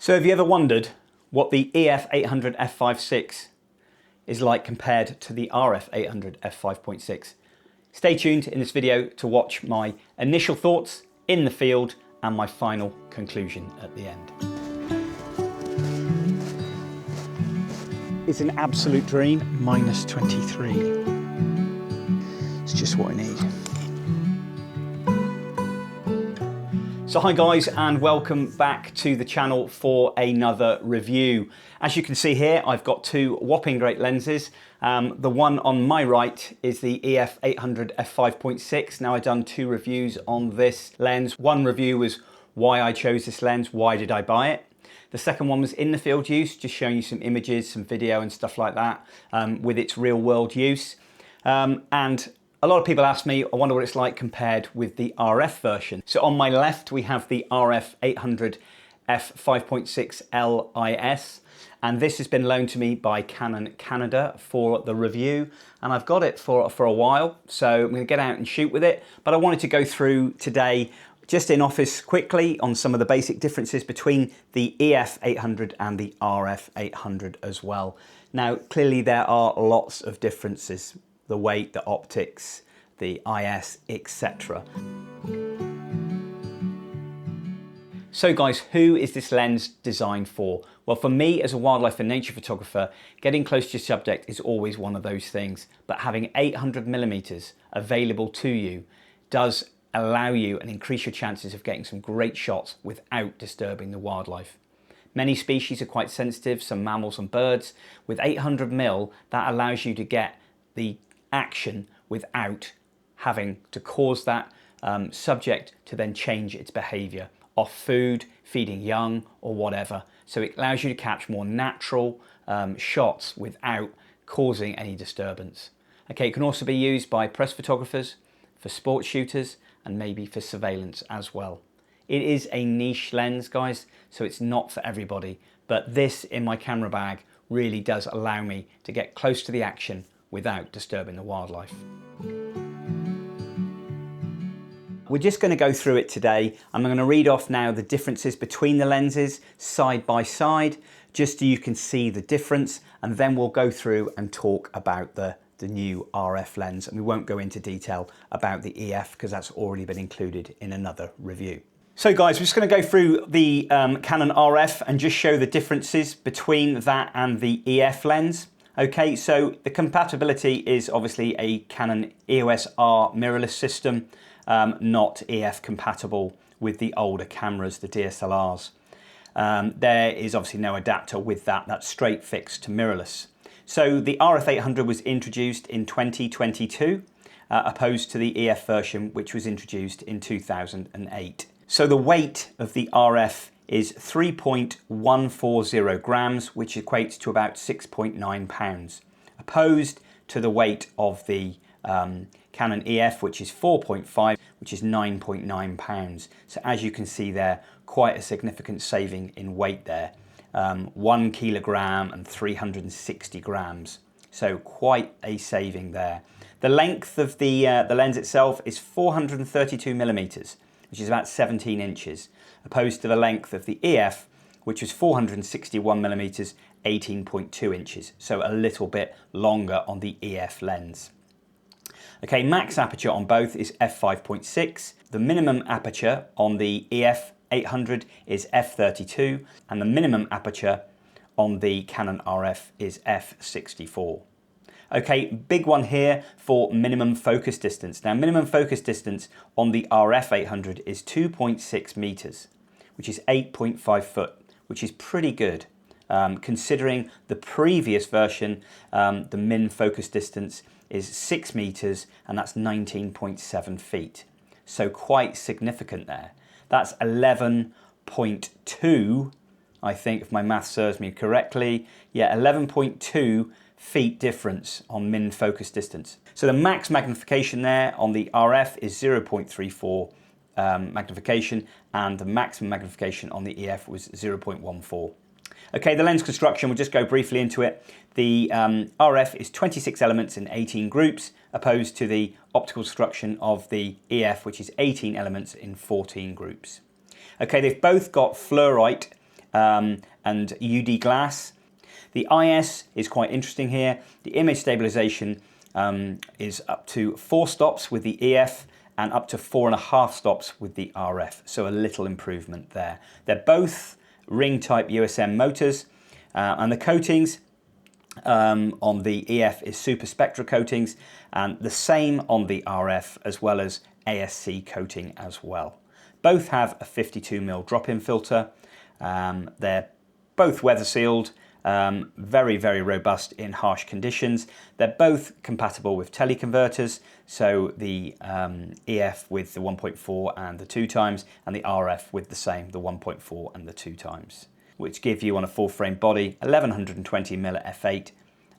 So have you ever wondered what the EF 800 f5.6 is like compared to the RF 800 f5.6? Stay tuned in this video to watch my initial thoughts in the field and my final conclusion at the end. It's an absolute dream. Minus 23. It's just what I need. So hi guys, and welcome back to the channel for another review. As you can see here, I've got two whopping great lenses. The one on my right is the EF 800 f5.6. Now, I've done two reviews on this lens. One review was why I chose this lens, why did I buy it? The second one was in the field use, just showing you some images, some video and stuff like that with its real world use. And a lot of people ask me, I wonder what it's like compared with the RF version. So on my left, we have the RF 800 f5.6 LIS, and this has been loaned to me by Canon Canada for the review, and I've got it for a while, so I'm going to get out and shoot with it. But I wanted to go through today, just in office quickly, on some of the basic differences between the EF 800 and the RF 800 as well. Now, clearly there are lots of differences. The weight, the optics, the IS, etc. So guys, who is this lens designed for? Well, for me as a wildlife and nature photographer, getting close to your subject is always one of those things, but having 800mm available to you does allow you and increase your chances of getting some great shots without disturbing the wildlife. Many species are quite sensitive, some mammals and birds. With 800mm, that allows you to get the action without having to cause that subject to then change its behavior off food, feeding young or whatever. So it allows you to capture more natural shots without causing any disturbance. Okay, it can also be used by press photographers, for sports shooters, and maybe for surveillance as well. It is a niche lens, guys, so it's not for everybody, but this in my camera bag really does allow me to get close to the action without disturbing the wildlife. We're just going to go through it today. I'm going to read off now the differences between the lenses side by side, just so you can see the difference, and then we'll go through and talk about the new RF lens, and we won't go into detail about the EF because that's already been included in another review. So guys, we're just going to go through the Canon RF and just show the differences between that and the EF lens. Okay, so the compatibility is obviously a Canon EOS R mirrorless system, not EF compatible with the older cameras, the DSLRs. There is obviously no adapter with that, that's straight fixed to mirrorless. So the RF 800 was introduced in 2022, opposed to the EF version, which was introduced in 2008. So the weight of the RF is 3.140 grams, which equates to about 6.9 pounds, opposed to the weight of the Canon EF, which is 4.5, which is 9.9 pounds. So as you can see there, quite a significant saving in weight there. 1 kilogram and 360 grams. So quite a saving there. The length of the lens itself is 432mm, which is about 17 inches, opposed to the length of the EF, which was 461mm, 18.2 inches, so a little bit longer on the EF lens. Okay, max aperture on both is f5.6. The minimum aperture on the EF 800 is f32, and the minimum aperture on the Canon RF is f64. Okay, big one here for minimum focus distance. Now, minimum focus distance on the RF 800 is 2.6 meters, which is 8.5 foot, which is pretty good. Considering the previous version, the min focus distance is 6 meters, and that's 19.7 feet. So quite significant there. That's 11.2, I think, if my math serves me correctly. Yeah, 11.2 feet difference on min focus distance. So the max magnification there on the RF is 0.34 magnification, and the maximum magnification on the EF was 0.14. Okay, the lens construction, we'll just go briefly into it. The RF is 26 elements in 18 groups, opposed to the optical construction of the EF, which is 18 elements in 14 groups. Okay, they've both got fluorite and UD glass. The IS is quite interesting here. The image stabilization is up to 4 stops with the EF and up to 4.5 stops with the RF. So a little improvement there. They're both ring type USM motors, and the coatings on the EF is super spectra coatings, and the same on the RF, as well as ASC coating as well. Both have a 52mm drop-in filter. They're both weather sealed, very, very robust in harsh conditions. They're both compatible with teleconverters, so the EF with the 1.4 and the 2 times, and the RF with the same, the 1.4 and the 2 times, which give you on a full frame body 1120mm at f8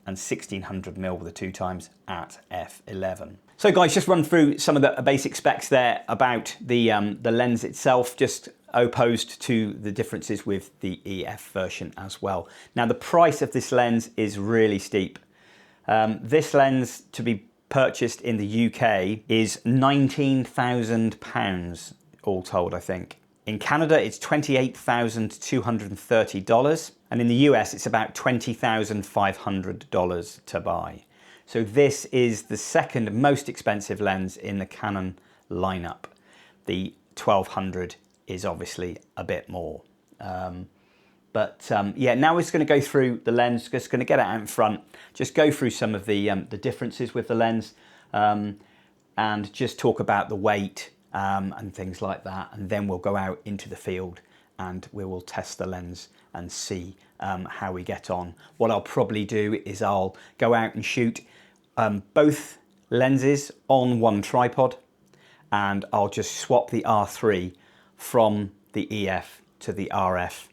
and 1600mm with the 2 times at f11. So guys, just run through some of the basic specs there about the lens itself, just opposed to the differences with the EF version as well. Now the price of this lens is really steep. This lens to be purchased in the UK is £19,000 all told, I think. In Canada, it's $28,230, and in the US, it's about $20,500 to buy. So this is the second most expensive lens in the Canon lineup. The 1200 is obviously a bit more. Yeah, now we're just going to go through the lens, just going to get it out in front, just go through some of the differences with the lens, and just talk about the weight, and things like that, and then we'll go out into the field and we will test the lens and see how we get on. What I'll probably do is I'll go out and shoot both lenses on one tripod, and I'll just swap the R3 from the EF to the RF,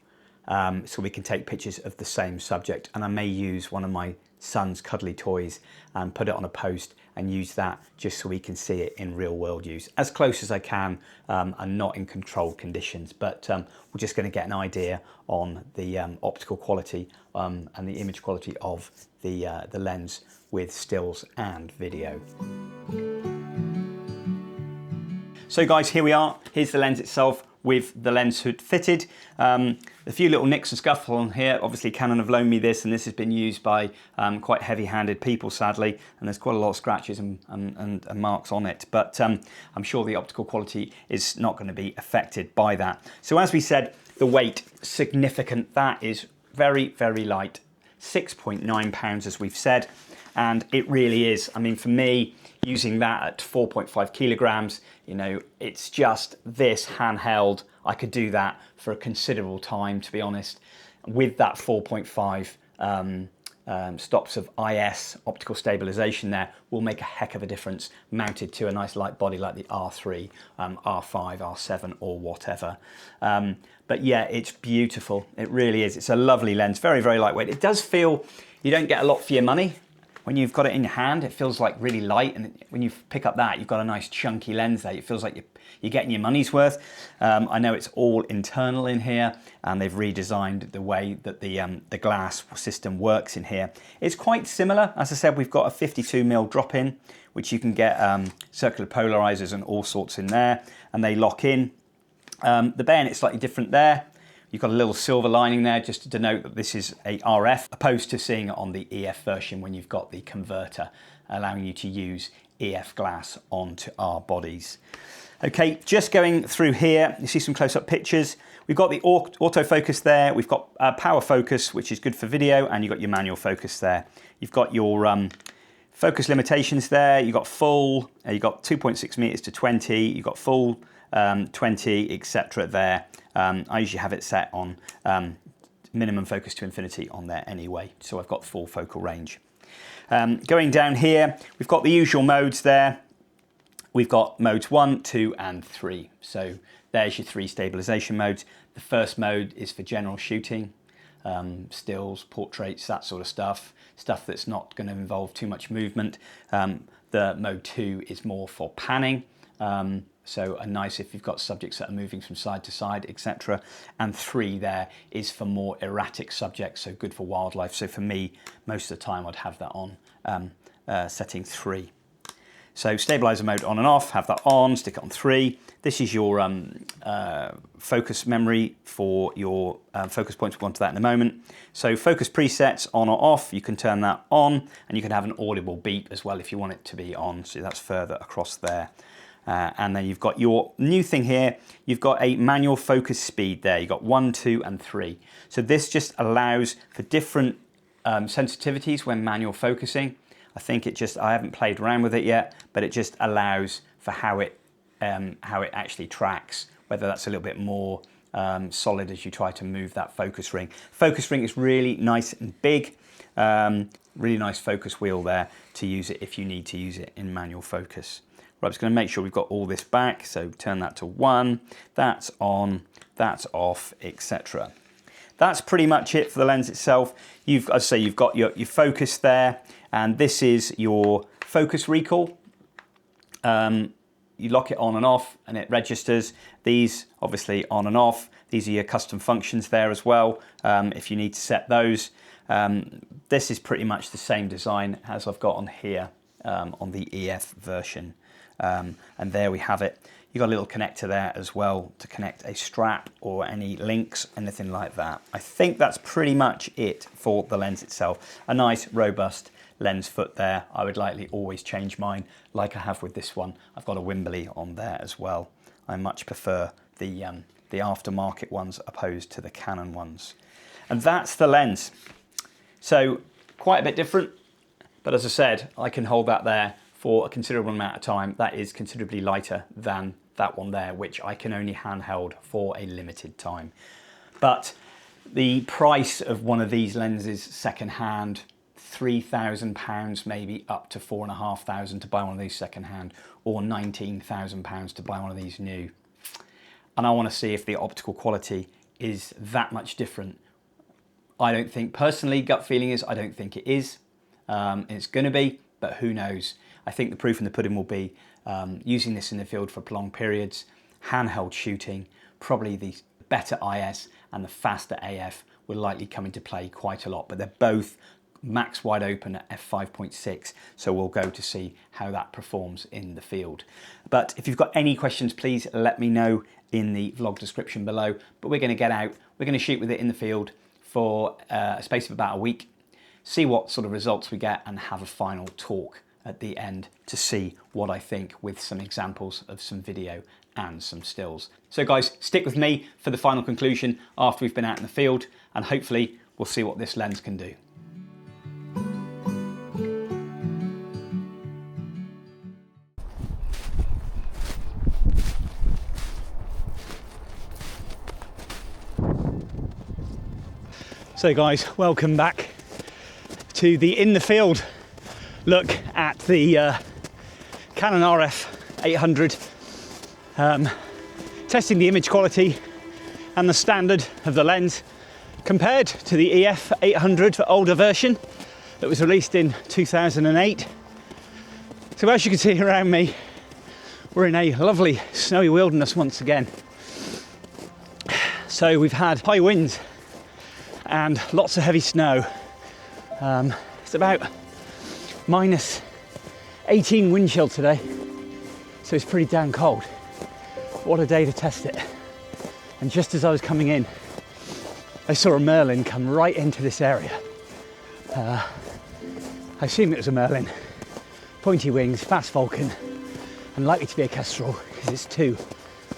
so we can take pictures of the same subject, and I may use one of my son's cuddly toys and put it on a post and use that just so we can see it in real world use, as close as I can, and not in controlled conditions. But we're just going to get an idea on the optical quality and the image quality of the lens with stills and video. So guys, here we are. Here's the lens itself with the lens hood fitted. A few little nicks and scuffles on here. Obviously Canon have loaned me this, and this has been used by quite heavy-handed people, sadly, and there's quite a lot of scratches and marks on it, but I'm sure the optical quality is not going to be affected by that. So as we said, the weight, significant. That is very, very light, 6.9 pounds as we've said, and it really is. I mean, for me, using that at 4.5 kilograms, you know, it's just this handheld. I could do that for a considerable time, to be honest. With that 4.5 stops of IS, optical stabilization there, will make a heck of a difference mounted to a nice light body like the R3, R5, R7 or whatever. But yeah, it's beautiful. It really is. It's a lovely lens, very, very lightweight. It does feel you don't get a lot for your money. When you've got it in your hand, it feels like really light, and when you pick up that, you've got a nice chunky lens there. It feels like you're getting your money's worth. I know it's all internal in here, and they've redesigned the way that the glass system works in here. It's quite similar. As I said, we've got a 52mm drop-in, which you can get circular polarizers and all sorts in there, and they lock in. The bayonet's slightly different there. You've got a little silver lining there just to denote that this is a RF, opposed to seeing it on the EF version when you've got the converter, allowing you to use EF glass onto our bodies. Okay, just going through here, you see some close-up pictures. We've got the autofocus there, we've got power focus, which is good for video, and you've got your manual focus there. You've got your focus limitations there, you've got full, you've got 2.6 meters to 20, you've got full, 20, etc. there. I usually have it set on minimum focus to infinity on there anyway, so I've got full focal range. Going down here, we've got the usual modes there. We've got modes 1, 2 and 3. So there's your 3 stabilization modes. The first mode is for general shooting, stills, portraits, that sort of stuff that's not going to involve too much movement. The mode 2 is more for panning. So a nice if you've got subjects that are moving from side to side, etc. And 3 there is for more erratic subjects, so good for wildlife. So for me, most of the time I'd have that on setting 3. So stabilizer mode on and off, have that on, stick it on 3. This is your focus memory for your focus points. We'll go on to that in a moment. So focus presets on or off, you can turn that on, and you can have an audible beep as well if you want it to be on. So that's further across there. And then you've got your new thing here. You've got a manual focus speed there. You've got 1, 2, and 3. So this just allows for different sensitivities when manual focusing. I think it just, I haven't played around with it yet, but it just allows for how it actually tracks, whether that's a little bit more solid as you try to move that focus ring. Focus ring is really nice and big. Really nice focus wheel there to use it if you need to use it in manual focus. Right, I'm just going to make sure we've got all this back. So turn that to 1, that's on, that's off, etc. That's pretty much it for the lens itself. As I say, you've got your focus there, and this is your focus recall. You lock it on and off and it registers. These obviously on and off. These are your custom functions there as well if you need to set those. This is pretty much the same design as I've got on here on the EF version. And there we have it. You've got a little connector there as well to connect a strap or any links, anything like that. I think that's pretty much it for the lens itself. A nice robust lens foot there. I would likely always change mine like I have with this one. I've got a Wimberley on there as well. I much prefer the aftermarket ones opposed to the Canon ones. And that's the lens. So quite a bit different, but as I said, I can hold that there for a considerable amount of time. That is considerably lighter than that one there, which I can only handheld for a limited time. But the price of one of these lenses second-hand, £3,000 maybe up to £4,500 to buy one of these second-hand, or £19,000 to buy one of these new. And I want to see if the optical quality is that much different. I don't think, personally, gut feeling is I don't think it is. It's going to be, but who knows? I think the proof in the pudding will be using this in the field for prolonged periods, handheld shooting, probably the better IS and the faster AF will likely come into play quite a lot, but they're both max wide open at f5.6, so we'll go to see how that performs in the field. But if you've got any questions, please let me know in the vlog description below. But we're going to get out, we're going to shoot with it in the field for a space of about a week, see what sort of results we get, and have a final talk at the end to see what I think with some examples of some video and some stills. So guys, stick with me for the final conclusion after we've been out in the field, and hopefully we'll see what this lens can do. So guys, welcome back to the in the field look at the Canon RF 800, testing the image quality and the standard of the lens compared to the EF 800 older version that was released in 2008. So as you can see around me, we're in a lovely snowy wilderness once again. So we've had high winds and lots of heavy snow. It's about minus 18 wind chill today, so it's pretty damn cold. What a day to test it. And just as I was coming in, I saw a Merlin come right into this area. I assume it was a Merlin. Pointy wings, fast Vulcan, and likely to be a Kestrel because it's too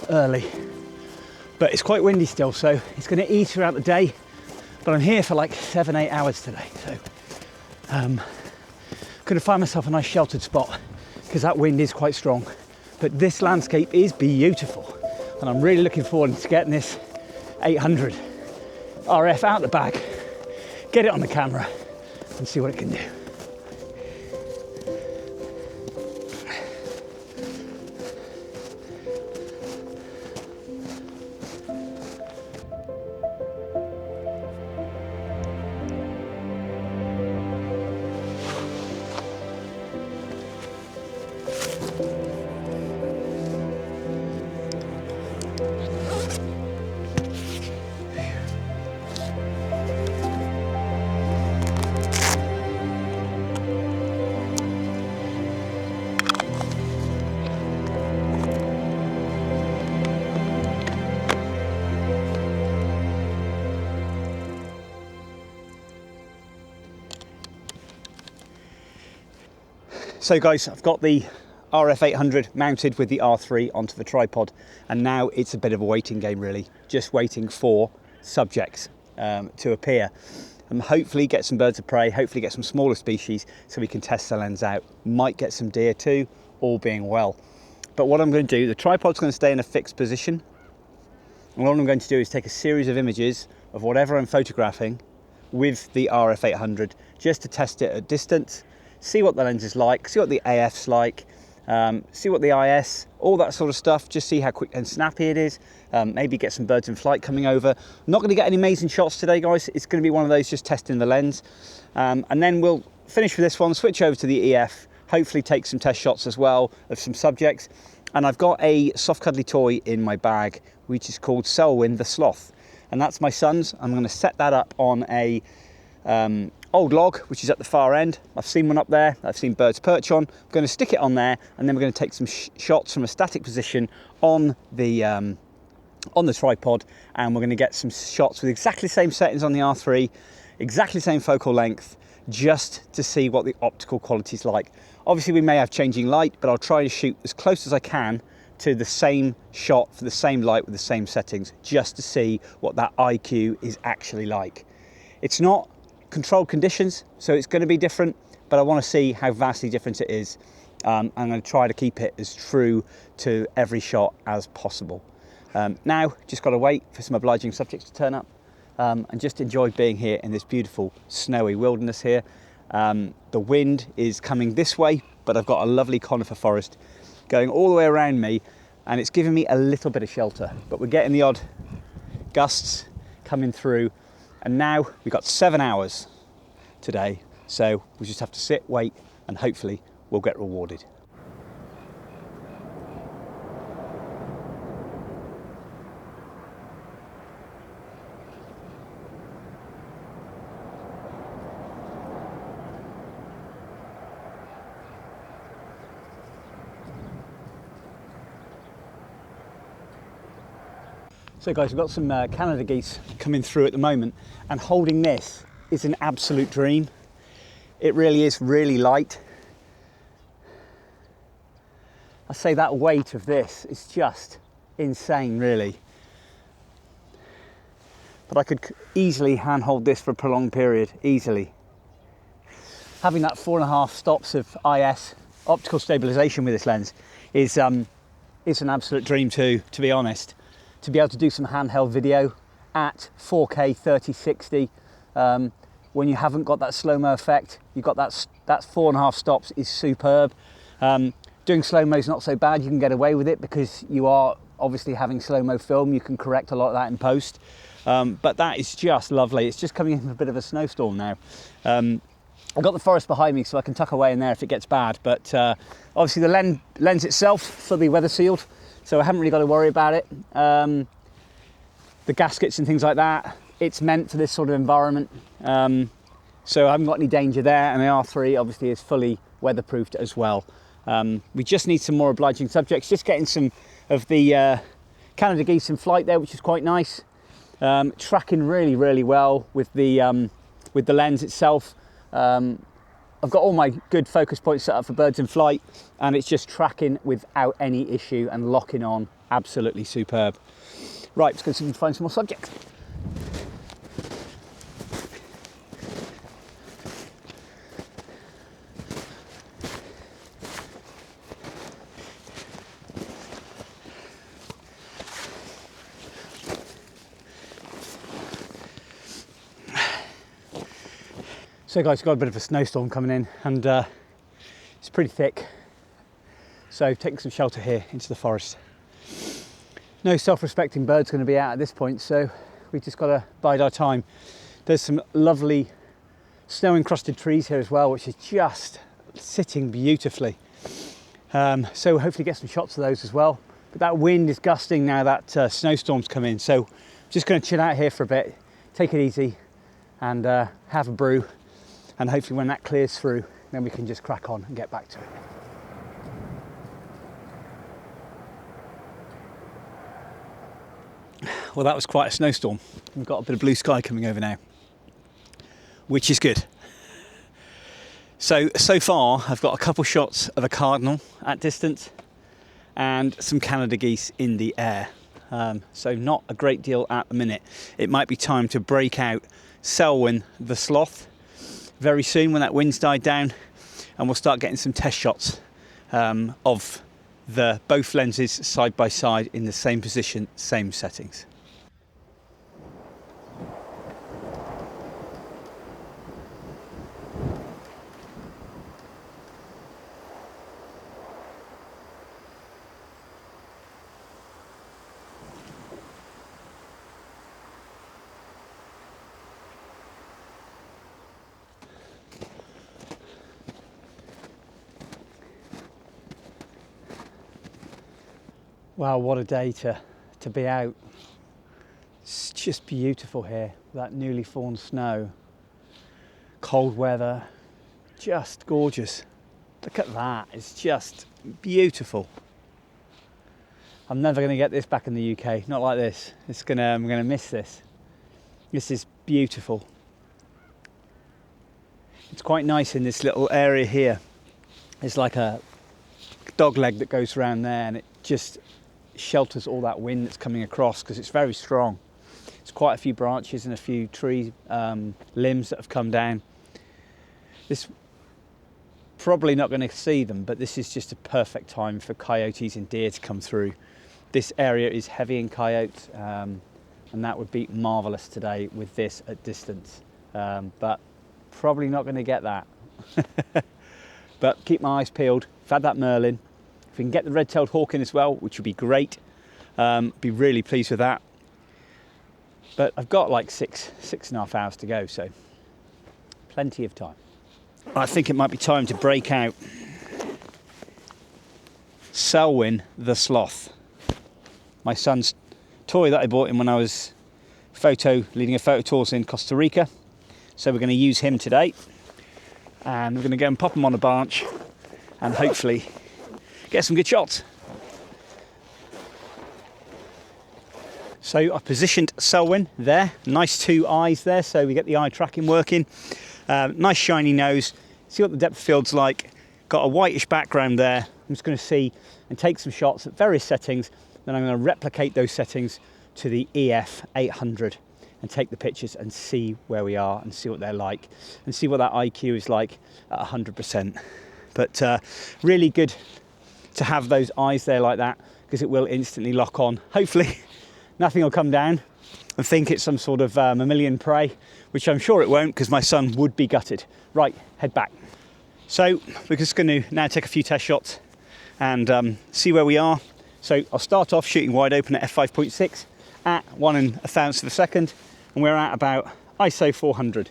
early. But it's quite windy still, so it's going to ease throughout the day. But I'm here for like 7-8 hours today, so I'm going to find myself a nice sheltered spot because that wind is quite strong. But this landscape is beautiful, and I'm really looking forward to getting this 800 RF out the bag, get it on the camera, and see what it can do. So guys, I've got the RF 800 mounted with the R3 onto the tripod, and now it's a bit of a waiting game really, just waiting for subjects to appear and hopefully get some birds of prey, hopefully get some smaller species so we can test the lens out. Might get some deer too, all being well. But what I'm going to do, the tripod's going to stay in a fixed position, and what I'm going to do is take a series of images of whatever I'm photographing with the RF 800 just to test it at distance, see what the lens is like, see what the AF's like, see what the IS, all that sort of stuff, just see how quick and snappy it is, maybe get some birds in flight coming over. I'm not going to get any amazing shots today, guys. It's going to be one of those just testing the lens. And then we'll finish with this one, switch over to the EF, hopefully take some test shots as well of some subjects. And I've got a soft cuddly toy in my bag, which is called Selwyn the Sloth. And that's my son's. I'm going to set that up on a old log, which is at the far end. I've seen one up there, I've seen birds perch on. I'm going to stick it on there, and then we're going to take some shots from a static position on the tripod, and we're going to get some shots with exactly the same settings on the R3, exactly the same focal length, just to see what the optical quality is like. Obviously we may have changing light, but I'll try to shoot as close as I can to the same shot for the same light with the same settings, just to see what that IQ is actually like. It's not controlled conditions, so it's going to be different, but I want to see how vastly different it is. I'm going to try to keep it as true to every shot as possible. Now, just got to wait for some obliging subjects to turn up and just enjoy being here in this beautiful snowy wilderness here. The wind is coming this way, but I've got a lovely conifer forest going all the way around me, and it's giving me a little bit of shelter, but we're getting the odd gusts coming through. And now we've got 7 hours today, so we just have to sit, wait, and hopefully we'll get rewarded. So guys, we've got some Canada geese coming through at the moment, and holding this is an absolute dream. It really is really light. I say that weight of this is just insane really. But I could easily handhold this for a prolonged period, easily. Having that 4.5 stops of IS, optical stabilization with this lens, is an absolute dream too, to be honest. To be able to do some handheld video at 4K 3060 when you haven't got that slow-mo effect, you've got that 4.5 stops is superb. Doing slow-mo is not so bad, you can get away with it because you are obviously having slow-mo film, you can correct a lot of that in post. But that is just lovely. It's just coming in a bit of a snowstorm now. I've got the forest behind me so I can tuck away in there if it gets bad, but obviously the lens itself fully weather sealed, so I haven't really got to worry about it. The gaskets and things like that, it's meant for this sort of environment. So I haven't got any danger there, and the R3 obviously is fully weatherproofed as well. We just need some more obliging subjects, just getting some of the Canada geese in flight there, which is quite nice. Tracking really, really well with the lens itself. I've got all my good focus points set up for birds in flight, and it's just tracking without any issue and locking on, absolutely superb. Right, let's go see if we can find some more subjects. So guys, got a bit of a snowstorm coming in, and it's pretty thick. So taking some shelter here into the forest. No self-respecting bird's going to be out at this point, so we just got to bide our time. There's some lovely snow-encrusted trees here as well, which is just sitting beautifully. So hopefully get some shots of those as well. But that wind is gusting now that snowstorm's come in, so just going to chill out here for a bit, take it easy, and have a brew. And hopefully when that clears through, then we can just crack on and get back to it. Well, that was quite a snowstorm. We've got a bit of blue sky coming over now, which is good. So far I've got a couple shots of a cardinal at distance and some Canada geese in the air. So not a great deal at the minute. It might be time to break out Selwyn the sloth very soon when that wind's died down, and we'll start getting some test shots of both lenses side by side in the same position, same settings. Wow, what a day to be out. It's just beautiful here, that newly fallen snow, cold weather, just gorgeous. Look at that, it's just beautiful. I'm never going to get this back in the UK, not like this. I'm going to miss this. This is beautiful. It's quite nice in this little area here. It's like a dog leg that goes around there, and it just shelters all that wind that's coming across because it's very strong. It's quite a few branches and a few tree limbs that have come down. This probably not going to see them, but this is just a perfect time for coyotes and deer to come through. This area is heavy in coyotes, and that would be marvellous today with this at distance, but probably not going to get that. But keep my eyes peeled. I've had that Merlin. If we can get the red-tailed hawk in as well, which would be great, be really pleased with that. But I've got like six and a half hours to go, so plenty of time. I think it might be time to break out Selwyn the sloth, my son's toy that I bought him when I was leading a photo tours in Costa Rica. So we're going to use him today, and we're going to go and pop him on a branch and hopefully get some good shots. So I've positioned Selwyn there, nice two eyes there, so we get the eye tracking working. Nice shiny nose. See what the depth of field's like. Got a whitish background there. I'm just going to see and take some shots at various settings. Then I'm going to replicate those settings to the EF 800 and take the pictures and see where we are and see what they're like and see what that IQ is like at 100%. But really good to have those eyes there like that, because it will instantly lock on. Hopefully nothing will come down and think it's some sort of mammalian prey, which I'm sure it won't, because my son would be gutted. Right, head back. So we're just going to now take a few test shots and see where we are. So I'll start off shooting wide open at f5.6 at 1/1000th of a second, and we're at about ISO 400.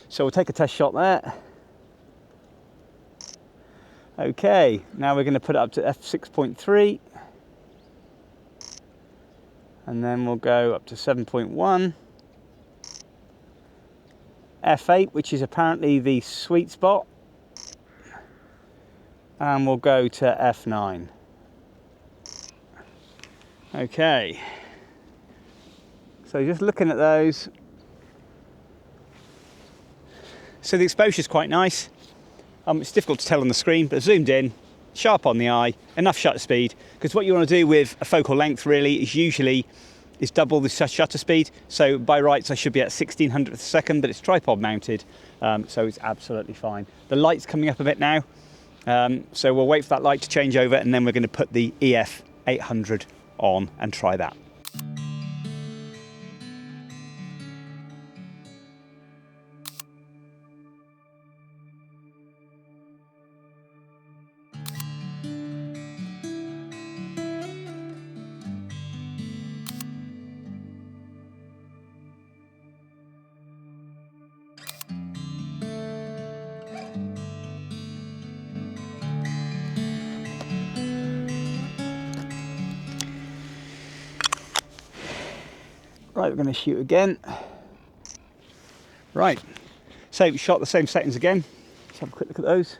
So we'll take a test shot there. Okay, now we're going to put it up to f6.3, and then we'll go up to 7.1, f8, which is apparently the sweet spot, and we'll go to f9. Okay, so just looking at those, so the exposure is quite nice. It's difficult to tell on the screen, but zoomed in, sharp on the eye, enough shutter speed, because what you want to do with a focal length really is double the shutter speed. So by rights I should be at 1600th of a second, but it's tripod mounted, so it's absolutely fine. The light's coming up a bit now, so we'll wait for that light to change over, and then we're going to put the EF 800 on and try that. Right, we're going to shoot again. Right, so we shot the same settings again. Let's have a quick look at those.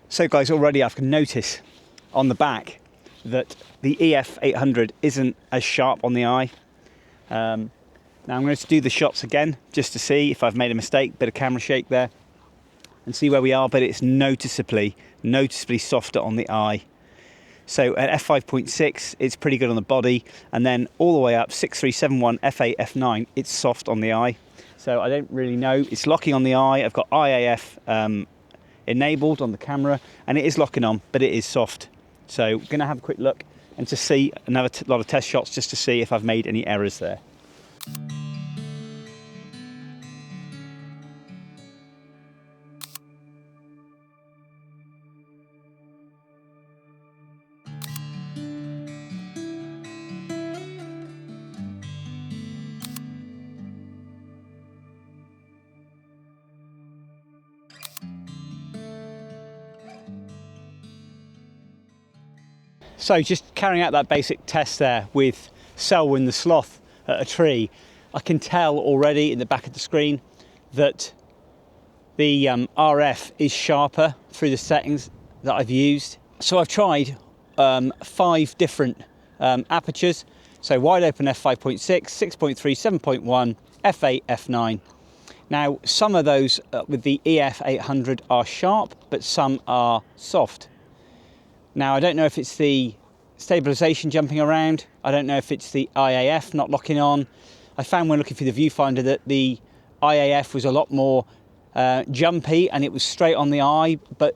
So guys, already I can notice on the back that the EF 800 isn't as sharp on the eye. Now I'm going to do the shots again just to see if I've made a mistake. Bit of camera shake there. and see where we are, but it's noticeably softer on the eye. So at f5.6, it's pretty good on the body, and then all the way up 6371 f8 f9, it's soft on the eye. So I don't really know. It's locking on the eye. I've got IAF enabled on the camera, and it is locking on, but it is soft. So we're going to have a quick look and to see another lot of test shots just to see if I've made any errors there. So just carrying out that basic test there with Selwyn the sloth at a tree, I can tell already in the back of the screen that the RF is sharper through the settings that I've used. So I've tried 5 different apertures. So wide open f5.6, 6.3, 7.1, f8, f9. Now some of those with the EF 800 are sharp, but some are soft. Now, I don't know if it's the stabilization jumping around. I don't know if it's the IAF not locking on. I found when looking through the viewfinder that the IAF was a lot more jumpy and it was straight on the eye, but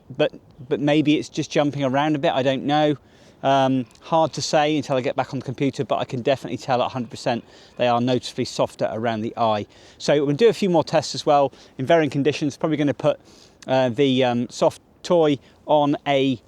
maybe it's just jumping around a bit. I don't know. Hard to say until I get back on the computer, but I can definitely tell at 100% they are noticeably softer around the eye. So we'll do a few more tests as well in varying conditions. Probably going to put the soft toy on a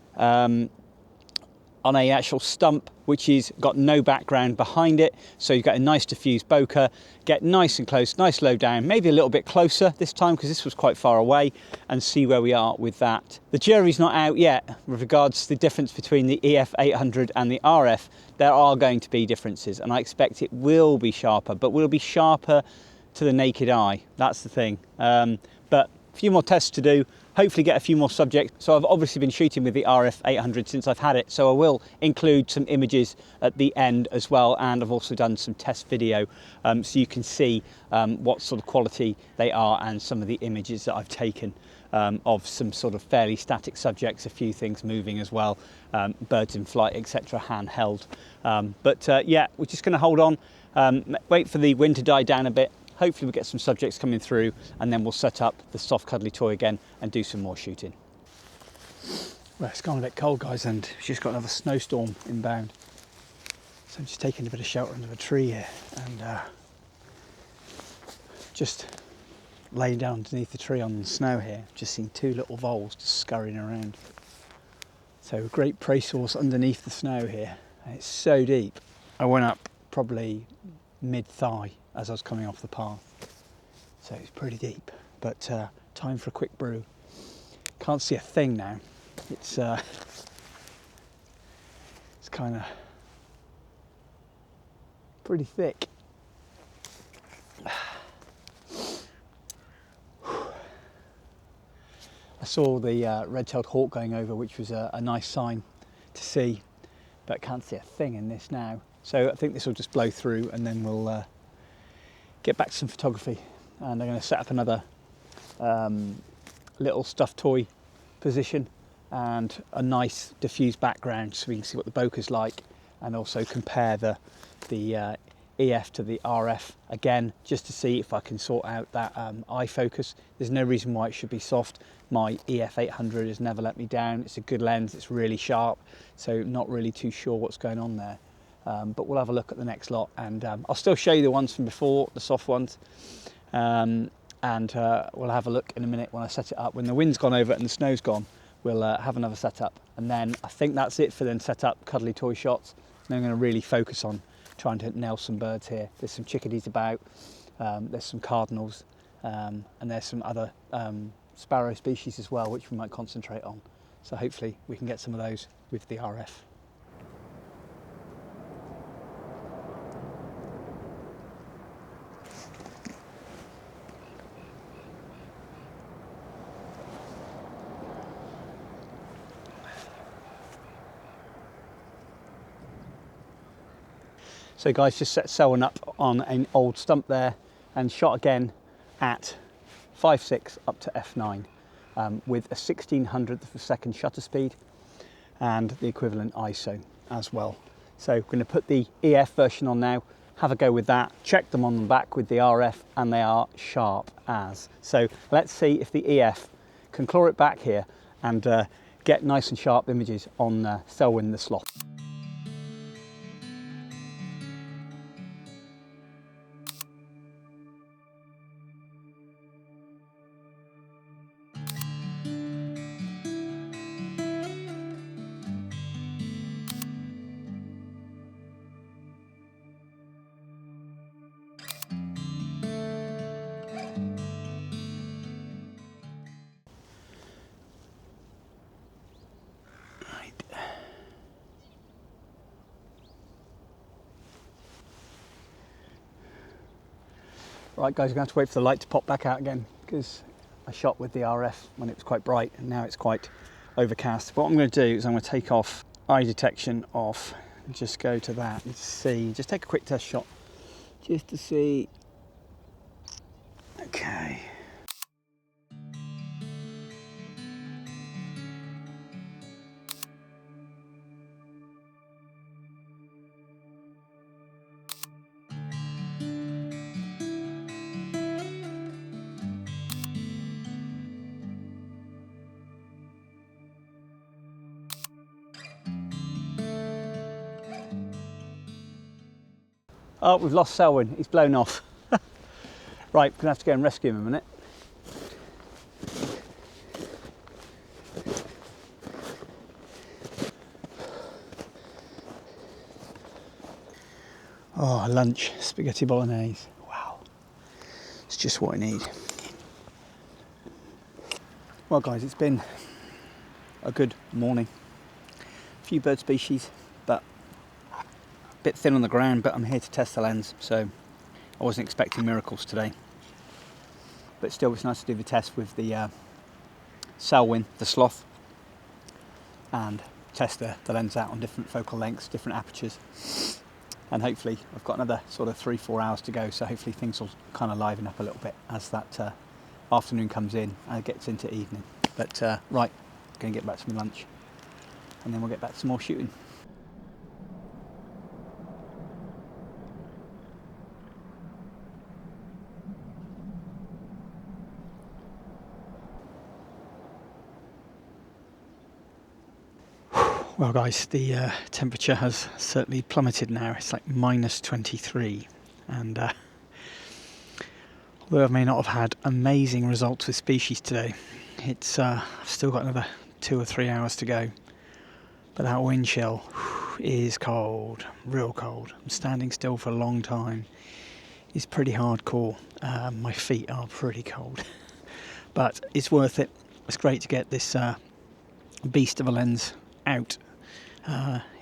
actual stump which is got no background behind it, so you've got a nice diffused bokeh. Get nice and close, nice low down, maybe a little bit closer this time because this was quite far away, and see where we are with that. The jury's not out yet with regards to the difference between the EF 800 and the RF. There are going to be differences, and I expect it will be sharper, but will be sharper to the naked eye. That's the thing. But a few more tests to do, hopefully get a few more subjects. So I've obviously been shooting with the RF 800 since I've had it, so I will include some images at the end as well, and I've also done some test video so you can see what sort of quality they are and some of the images that I've taken of some sort of fairly static subjects, a few things moving as well, birds in flight, etc., handheld. Yeah, we're just going to hold on, wait for the wind to die down a bit. Hopefully we'll get some subjects coming through, and then we'll set up the soft cuddly toy again and do some more shooting. Well, it's gone a bit cold, guys, and we've just got another snowstorm inbound. So I'm just taking a bit of shelter under a tree here and just laying down underneath the tree on the snow here. Just seen 2 little voles just scurrying around. So a great prey source underneath the snow here. And it's so deep. I went up probably mid-thigh as I was coming off the path, so it's pretty deep. But time for a quick brew. Can't see a thing now. It's kind of pretty thick. I saw the red-tailed hawk going over, which was a nice sign to see, but can't see a thing in this now. So I think this will just blow through, and then we'll get back to some photography. And I'm going to set up another little stuffed toy position and a nice diffused background so we can see what the bokeh's like, and also compare the EF to the RF again, just to see if I can sort out that eye focus. There's no reason why it should be soft. My EF 800 has never let me down. It's a good lens, it's really sharp, so not really too sure what's going on there. But we'll have a look at the next lot, and I'll still show you the ones from before, the soft ones, and we'll have a look in a minute when I set it up. When the wind's gone over and the snow's gone, we'll have another setup, and then I think that's it for then set up cuddly toy shots. And I'm going to really focus on trying to nail some birds here. There's some chickadees about, there's some cardinals, and there's some other sparrow species as well, which we might concentrate on. So hopefully we can get some of those with the RF. So guys, just set Selwyn up on an old stump there and shot again at 5.6 up to f9. with a 1600th of a second shutter speed and the equivalent ISO as well. So we're going to put the EF version on now, have a go with that, check them on the back with the RF, and they are sharp as. So let's see if the EF can claw it back here and get nice and sharp images on Selwyn the Sloth. Right guys, we're going to have to wait for the light to pop back out again because I shot with the RF when it was quite bright and now it's quite overcast. What I'm going to do is I'm going to take off eye detection off and just go to that and see, just take a quick test shot just to see. Okay. Oh, we've lost Selwyn, he's blown off. Right, we're going to have to go and rescue him in a minute. Oh, lunch, spaghetti bolognese. Wow, it's just what I need. Well guys, it's been a good morning. A few bird species, but a bit thin on the ground, but I'm here to test the lens, so I wasn't expecting miracles today. But still, it's nice to do the test with the Selwyn, the Sloth, and test the lens out on different focal lengths, different apertures. And hopefully I've got another sort of 3-4 hours to go, so hopefully things will kind of liven up a little bit as that afternoon comes in and it gets into evening. But right, going to get back to my lunch and then we'll get back to some more shooting. Well guys, the temperature has certainly plummeted now. It's like -23, and although I may not have had amazing results with species today, it's I've still got another 2 or 3 hours to go. But that wind chill is cold, real cold. I'm standing still for a long time. It's pretty hardcore. My feet are pretty cold, but it's worth it. It's great to get this beast of a lens out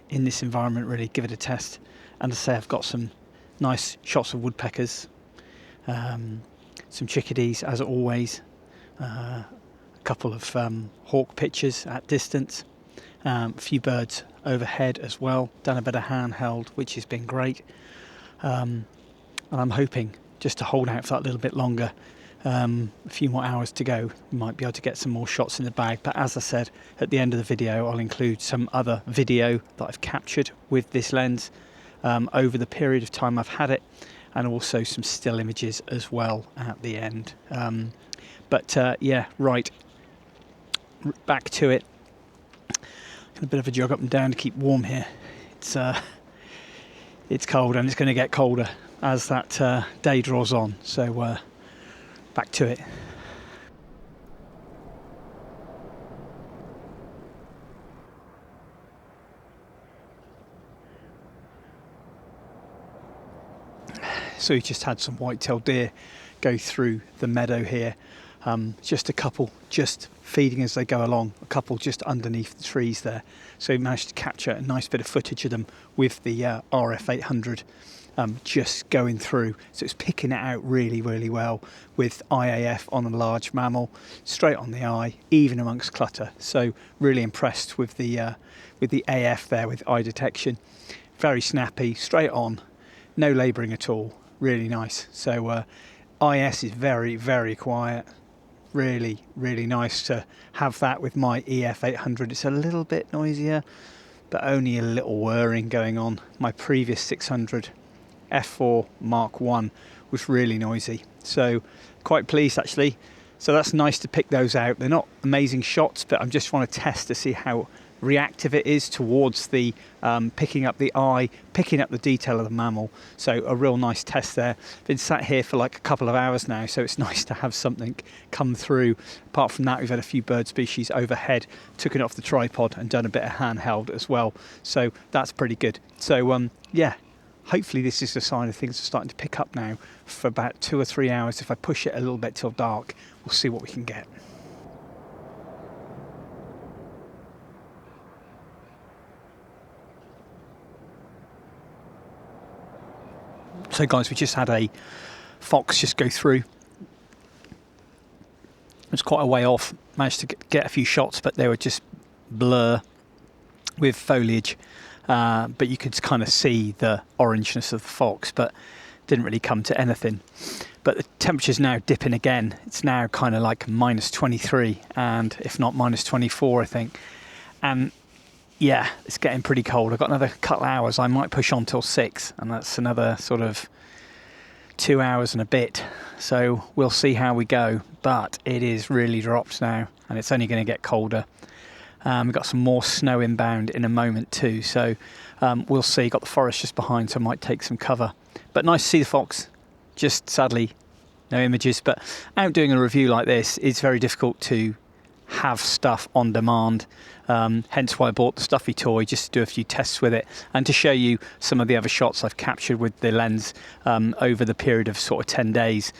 in this environment, really give it a test. And to say, I've got some nice shots of woodpeckers, some chickadees as always, a couple of hawk pictures at distance, a few birds overhead as well, done a bit of handheld, which has been great, and I'm hoping just to hold out for that little bit longer. A few more hours to go, we might be able to get some more shots in the bag. But as I said, at the end of the video I'll include some other video that I've captured with this lens over the period of time I've had it, and also some still images as well at the end. Yeah, right, back to it. A bit of a jog up and down to keep warm here. It's cold, and it's going to get colder as that day draws on, so back to it. So we just had some white-tailed deer go through the meadow here. Just a couple just feeding as they go along, a couple just underneath the trees there. So we managed to capture a nice bit of footage of them with the RF 800 just going through. So it's picking it out really, really well with IAF on a large mammal, straight on the eye, even amongst clutter. So really impressed with the AF there with eye detection. Very snappy, straight on, no labouring at all. Really nice. So IS is very, very quiet. really, really nice to have that with my EF 800. It's a little bit noisier, but only a little whirring going on. My previous 600 f4 Mark 1 was really noisy, so quite pleased actually. So that's nice to pick those out. They're not amazing shots, but I just want to test to see how reactive it is towards the picking up the eye, picking up the detail of the mammal. So a real nice test there. Been sat here for like a couple of hours now, so it's nice to have something come through. Apart from that, we've had a few bird species overhead, took it off the tripod and done a bit of handheld as well. So that's pretty good. So yeah, hopefully this is a sign of things are starting to pick up now for about 2 or 3 hours. If I push it a little bit till dark, we'll see what we can get. So guys, we just had a fox just go through. It was quite a way off, managed to get a few shots, but they were just blur with foliage. But you could kind of see the orangeness of the fox, but didn't really come to anything. But the temperature's now dipping again. It's now kind of like minus 23, and if not minus 24, I think. And yeah, it's getting pretty cold. I've got another couple of hours. I might push on till 6, and that's another sort of 2 hours and a bit. So we'll see how we go. But it is really dropped now, and it's only going to get colder. We've got some more snow inbound in a moment too. So we'll see. Got the forest just behind, so I might take some cover. But nice to see the fox. Just sadly, no images. But out doing a review like this, it's very difficult to have stuff on demand. Hence why I bought the stuffy toy, just to do a few tests with it and to show you some of the other shots I've captured with the lens over the period of sort of 10 days.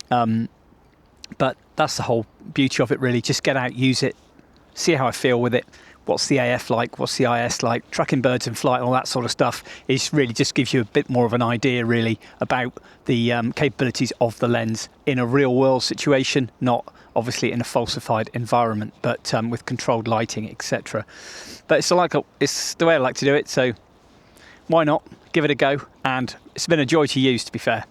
But that's the whole beauty of it really. Just get out, use it, see how I feel with it. What's the AF like? What's the IS like? Tracking birds in flight, all that sort of stuff is really just gives you a bit more of an idea really about the capabilities of the lens in a real world situation, not obviously in a falsified environment, but with controlled lighting, etc. But it's the way I like to do it, so why not give it a go? And it's been a joy to use, to be fair.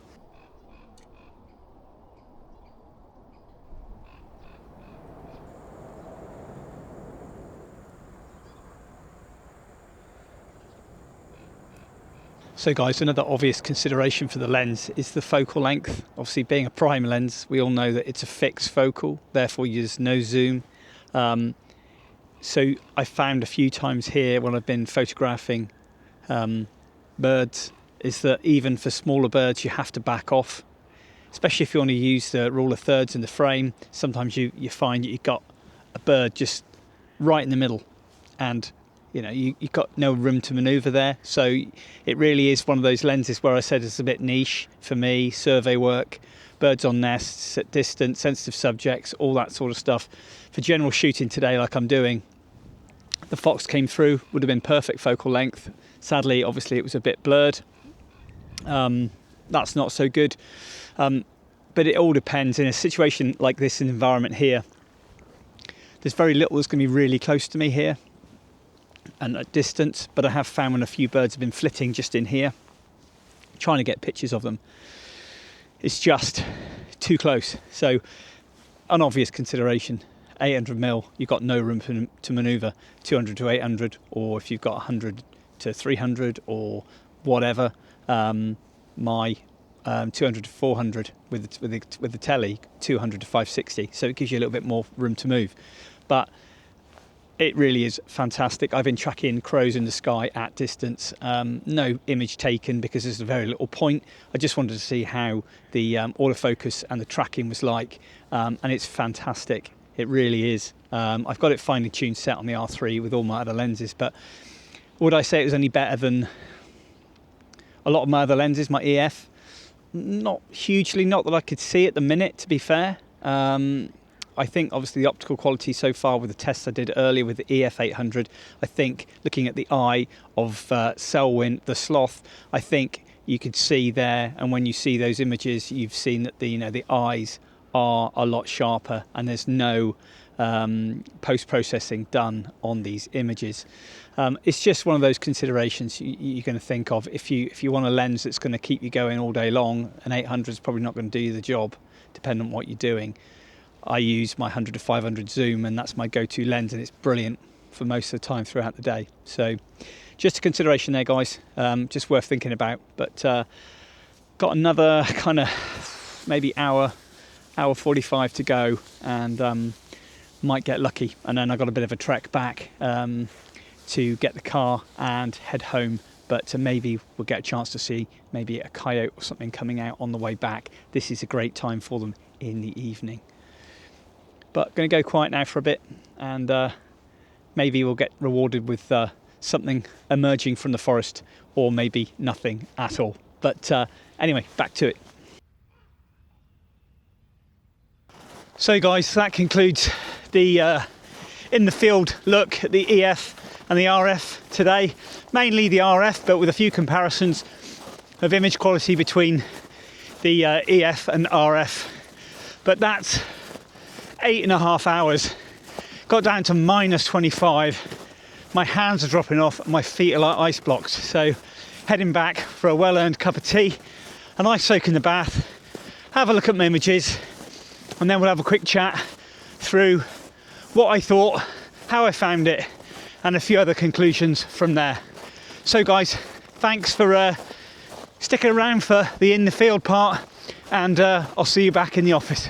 So guys, another obvious consideration for the lens is the focal length. Obviously being a prime lens, we all know that it's a fixed focal, therefore there's no zoom. So I found a few times here when I've been photographing birds, is that even for smaller birds you have to back off, especially if you want to use the rule of thirds in the frame. Sometimes you find you've got a bird just right in the middle, and you know, you've got no room to maneuver there. So it really is one of those lenses where I said it's a bit niche for me, survey work, birds on nests, at distance, sensitive subjects, all that sort of stuff. For general shooting today, like I'm doing, the fox came through, would have been perfect focal length. Sadly, obviously it was a bit blurred. That's not so good. But it all depends. In a situation like this, in the environment here, there's very little that's going to be really close to me here and at distance, but I have found when a few birds have been flitting just in here, trying to get pictures of them, it's just too close. So an obvious consideration, 800mm, you've got no room to maneuver. 200 to 800, or if you've got 100 to 300 or whatever, my 200 to 400 with the telly, 200 to 560, so it gives you a little bit more room to move. But it really is fantastic. I've been tracking crows in the sky at distance. No image taken because there's a very little point. I just wanted to see how the autofocus and the tracking was like, and it's fantastic. It really is. I've got it finely tuned set on the R3 with all my other lenses, but would I say it was any better than a lot of my other lenses, my EF? Not hugely, not that I could see at the minute, to be fair. I think obviously the optical quality so far with the tests I did earlier with the EF 800, I think looking at the eye of Selwyn, the sloth, I think you could see there, and when you see those images, you've seen that the eyes are a lot sharper, and there's no post-processing done on these images. It's just one of those considerations you're going to think of. If you want a lens that's going to keep you going all day long, an 800 is probably not going to do you the job, depending on what you're doing. I use my 100 to 500 zoom, and that's my go-to lens, and it's brilliant for most of the time throughout the day. So just a consideration there, guys, just worth thinking about. But got another kind of maybe hour 45 to go, and might get lucky, and then I got a bit of a trek back to get the car and head home. But maybe we'll get a chance to see maybe a coyote or something coming out on the way back. This is a great time for them in the evening. But going to go quiet now for a bit, and maybe we'll get rewarded with something emerging from the forest, or maybe nothing at all. But anyway, back to it. So guys, that concludes the in the field look at the EF and the RF today. Mainly the RF, but with a few comparisons of image quality between the EF and RF. But that's 8.5 hours. Got down to -25. My hands are dropping off, my feet are like ice blocks. So heading back for a well-earned cup of tea, a nice soak in the bath, have a look at my images, and then we'll have a quick chat through what I thought, how I found it, and a few other conclusions from there. So guys, thanks for sticking around for the in the field part, and I'll see you back in the office.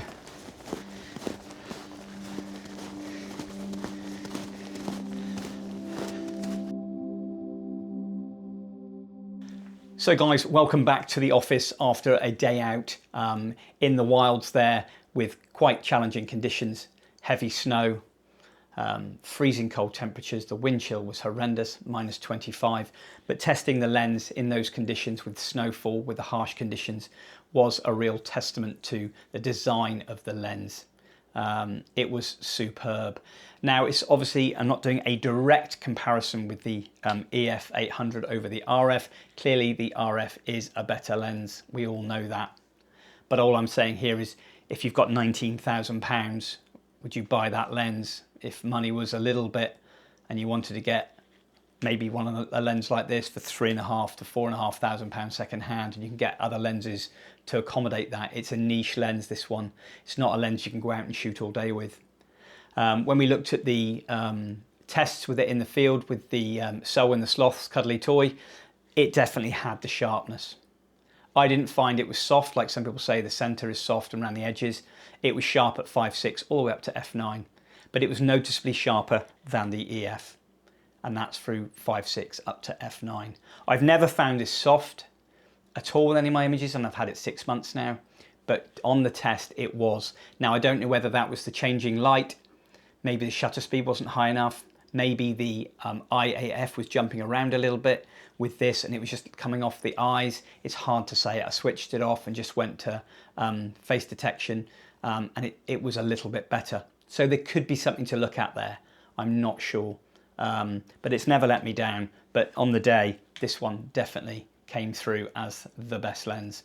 So guys, welcome back to the office after a day out in the wilds there with quite challenging conditions, heavy snow, freezing cold temperatures. The wind chill was horrendous, -25, but testing the lens in those conditions with snowfall, with the harsh conditions, was a real testament to the design of the lens. It was superb. Now, it's obviously, I'm not doing a direct comparison with the EF 800 over the RF. Clearly the RF is a better lens, we all know that. But all I'm saying here is, if you've got £19,000, would you buy that lens? If money was a little bit and you wanted to get maybe a lens like this for £3,500 to £4,500 second hand, and you can get other lenses to accommodate that. It's a niche lens, this one. It's not a lens you can go out and shoot all day with. When we looked at the tests with it in the field with the So and the Sloth's cuddly toy, it definitely had the sharpness. I didn't find it was soft, like some people say the center is soft and around the edges. It was sharp at 5.6 all the way up to f9, but it was noticeably sharper than the EF, and that's through 5.6 up to f9. I've never found this soft at all with any of my images, and I've had it 6 months now, but on the test it was. Now, I don't know whether that was the changing light, maybe the shutter speed wasn't high enough, maybe the IAF was jumping around a little bit with this and it was just coming off the eyes. It's hard to say. I switched it off and just went to face detection, and it was a little bit better. So there could be something to look at there. I'm not sure, but it's never let me down. But on the day, this one definitely came through as the best lens,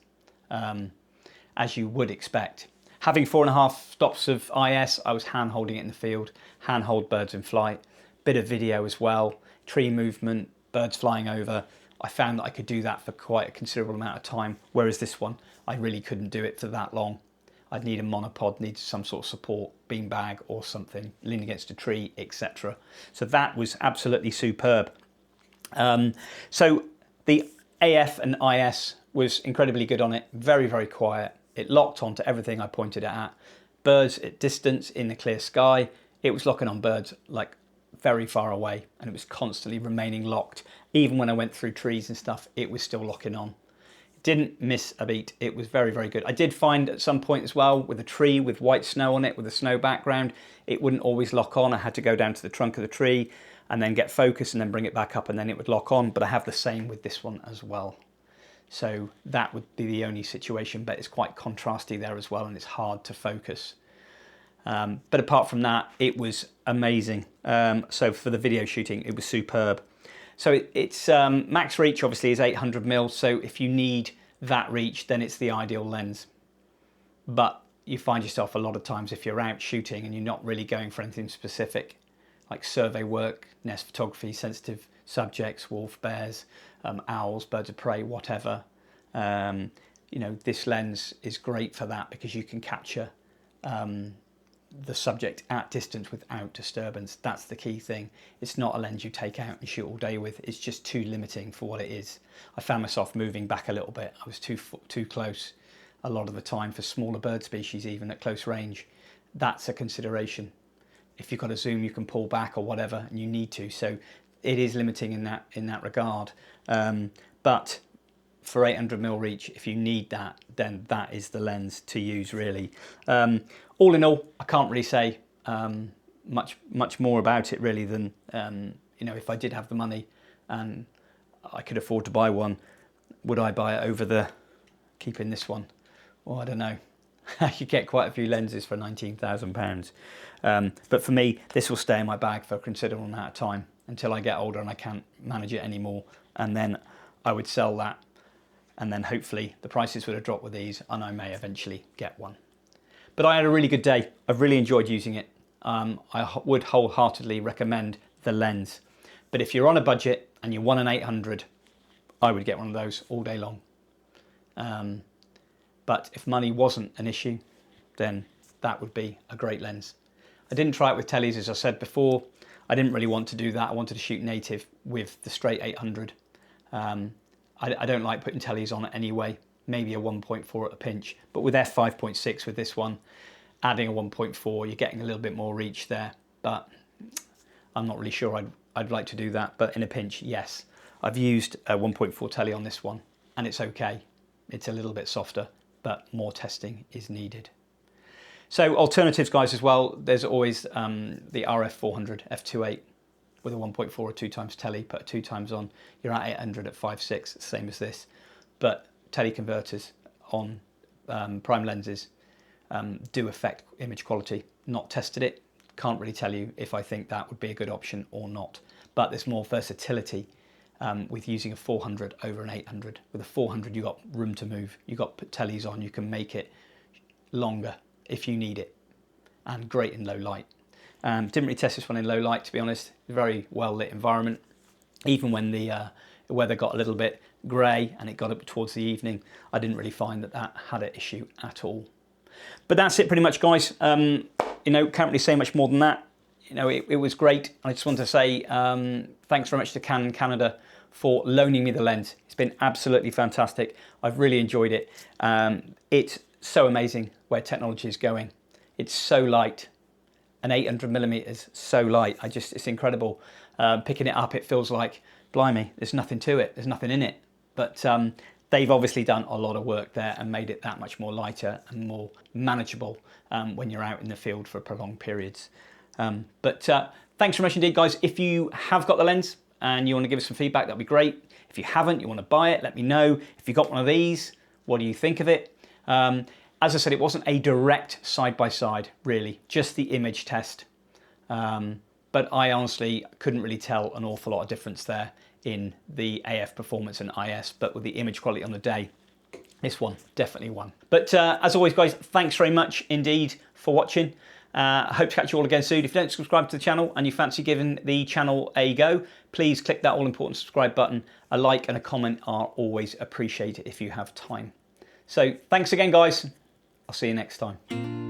as you would expect. Having 4.5 stops of IS, I was hand holding it in the field, hand hold birds in flight, bit of video as well, tree movement, birds flying over. I found that I could do that for quite a considerable amount of time, whereas this one, I really couldn't do it for that long. I'd need a monopod, need some sort of support, beanbag or something, lean against a tree, etc. So that was absolutely superb. So the AF and IS was incredibly good on it, very, very quiet. It locked onto everything I pointed it at. Birds at distance in the clear sky, it was locking on birds like very far away, and it was constantly remaining locked. Even when I went through trees and stuff, it was still locking on. Didn't miss a beat. It was very, very good. I did find at some point as well, with a tree with white snow on it, with a snow background, it wouldn't always lock on. I had to go down to the trunk of the tree and then get focus and then bring it back up and then it would lock on. But I have the same with this one as well. So that would be the only situation, but it's quite contrasty there as well and it's hard to focus. But apart from that, it was amazing. So for the video shooting, it was superb. So it's max reach obviously is 800mm. So if you need that reach, then it's the ideal lens. But you find yourself a lot of times if you're out shooting and you're not really going for anything specific, like survey work, nest photography, sensitive subjects, wolf, bears, owls, birds of prey, whatever. You know, this lens is great for that because you can capture the subject at distance without disturbance. That's the key thing. It's not a lens you take out and shoot all day with. It's just too limiting for what it is. I found myself moving back a little bit. I was too close a lot of the time for smaller bird species, even at close range. That's a consideration. If you've got a zoom, you can pull back or whatever, and you need to. So it is limiting in that regard. But for 800mm reach, if you need that, then that is the lens to use, really. All in all, I can't really say much more about it really than you know, if I did have the money and I could afford to buy one, would I buy it over the keeping this one? Well, I don't know. You get quite a few lenses for £19,000. But for me, this will stay in my bag for a considerable amount of time until I get older and I can't manage it anymore. And then I would sell that. And then hopefully the prices would have dropped with these and I may eventually get one. But I had a really good day. I've really enjoyed using it. I would wholeheartedly recommend the lens. But if you're on a budget and you want an 800, I would get one of those all day long. But if money wasn't an issue, then that would be a great lens. I didn't try it with tellies, as I said before. I didn't really want to do that. I wanted to shoot native with the straight 800. I don't like putting tellies on it anyway, maybe a 1.4 at a pinch, but with f5.6 with this one, adding a 1.4, you're getting a little bit more reach there, but I'm not really sure I'd like to do that, but in a pinch, yes. I've used a 1.4 telly on this one, and it's okay. It's a little bit softer, but more testing is needed. So alternatives, guys, as well, there's always the RF 400 f2.8 with a 1.4 or 2x telly, put a 2x on, you're at 800 at 5.6, same as this. But telly converters on prime lenses do affect image quality. Not tested it, can't really tell you if I think that would be a good option or not. But there's more versatility with using a 400 over an 800. With a 400, you've got room to move. You've got put tellies on, you can make it longer if you need it, and great in low light. Didn't really test this one in low light, to be honest. Very well lit environment. Even when the weather got a little bit grey and it got up towards the evening, I didn't really find that had an issue at all. But that's it pretty much, guys. You know, can't really say much more than that. You know, it was great. I just want to say thanks very much to Canon Canada for loaning me the lens. It's been absolutely fantastic. I've really enjoyed it. It's so amazing where technology is going. It's so light. An 800mm, so light. It's incredible. Picking it up, it feels like, blimey, there's nothing to it. There's nothing in it. But they've obviously done a lot of work there and made it that much more lighter and more manageable when you're out in the field for prolonged periods. But thanks very much indeed, guys. If you have got the lens and you want to give us some feedback, that'd be great. If you haven't, you want to buy it, let me know. If you got one of these, what do you think of it? As I said, it wasn't a direct side-by-side, really, just the image test. But I honestly couldn't really tell an awful lot of difference there in the AF performance and IS, but with the image quality on the day, this one definitely won. But as always, guys, thanks very much indeed for watching. I hope to catch you all again soon. If you don't subscribe to the channel and you fancy giving the channel a go, please click that all-important subscribe button. A like and a comment are always appreciated if you have time. So thanks again, guys. I'll see you next time.